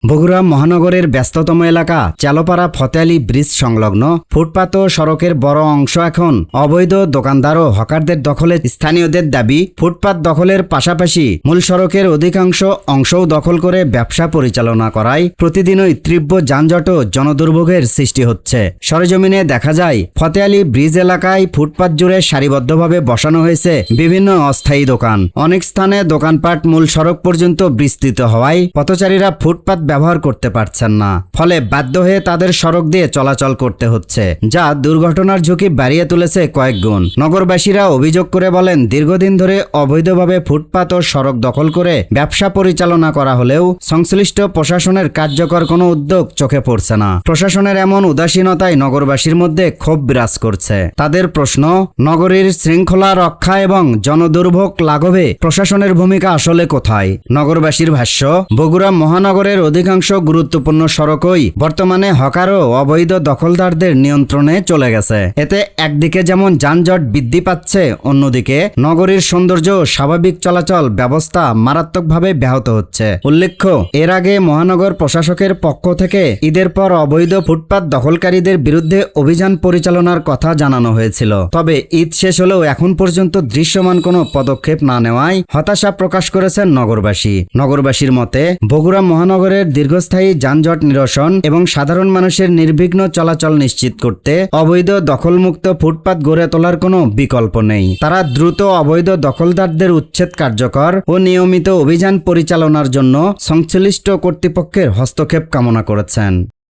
বগুড়া মহানগরের ব্যস্ততম এলাকা চালপাড়া ফতেয়ালী ব্রিজ সংলগ্ন ফুটপাত ও সড়কের বড় অংশ এখন অবৈধ দোকানদার ও হকারদের দখলে। স্থানীয়দের দাবি, ফুটপাত দখলের পাশাপাশি মূল সড়কের অধিকাংশ অংশও দখল করে ব্যবসা পরিচালনা করায় প্রতিদিনই তীব্র যানজট ও জনদুর্ভোগের সৃষ্টি হচ্ছে। সরেজমিনে দেখা যায়, ফতেয়ালী ব্রিজ এলাকায় ফুটপাত জুড়ে সারিবদ্ধভাবে বসানো হয়েছে বিভিন্ন অস্থায়ী দোকান। অনেক স্থানে দোকানপাট মূল সড়ক পর্যন্ত বিস্তৃত হওয়ায় পথচারীরা ফুটপাত ব্যবহার করতে পারছেন না, ফলে বাধ্য হয়ে তাদের সড়ক দিয়ে চলাচল করতে হচ্ছে, যা দুর্ঘটনার ঝুঁকি বাড়িয়ে তুলেছে কয়েক গুণ। নগরবাসীরা অভিযোগ করে বলেন, দীর্ঘদিন ধরে অবৈধভাবে ফুটপাত ও সড়ক দখল করে ব্যবসা পরিচালনা করা হলেও সংশ্লিষ্ট প্রশাসনের কার্যকর কোনো উদ্যোগ চোখে পড়ছে না। প্রশাসনের এমন উদাসীনতায় নগরবাসীর মধ্যে ক্ষোভ বিরাজ করছে। তাদের প্রশ্ন, নগরীর শৃঙ্খলা রক্ষা এবং জনদুর্ভোগ লাঘবে প্রশাসনের ভূমিকা আসলে কোথায়? নগরবাসীর ভাষ্য, বগুড়া মহানগরের অধিকাংশ গুরুত্বপূর্ণ সড়কই বর্তমানে হকার ও অবৈধ দখলদারদের নিয়ন্ত্রণে চলে গেছে। এতে একদিকে যেমন যানজট বৃদ্ধি পাচ্ছে, অন্যদিকে নগরীর সৌন্দর্য ও স্বাভাবিক চলাচল ব্যবস্থা মারাত্মকভাবে ব্যাহত হচ্ছে। উল্লেখ্য, এর আগে মহানগর প্রশাসকের পক্ষ থেকে ঈদের পর অবৈধ ফুটপাত দখলকারীদের বিরুদ্ধে অভিযান পরিচালনার কথা জানানো হয়েছিল। তবে ঈদ শেষ হলেও এখন পর্যন্ত দৃশ্যমান কোনো পদক্ষেপ না নেওয়ায় হতাশা প্রকাশ করেছেন নগরবাসী। নগরবাসীর মতে, বগুড়া মহানগরের দীর্ঘস্থায়ী যানজট নিরসন এবং সাধারণ মানুষের নির্বিঘ্ন চলাচল নিশ্চিত করতে অবৈধ দখলমুক্ত ফুটপাত গড়ে তোলার কোনো বিকল্প নেই। তারা দ্রুত অবৈধ দখলদারদের উচ্ছেদ কার্যকর ও নিয়মিত অভিযান পরিচালনার জন্য সংশ্লিষ্ট কর্তৃপক্ষের হস্তক্ষেপ কামনা করেছেন।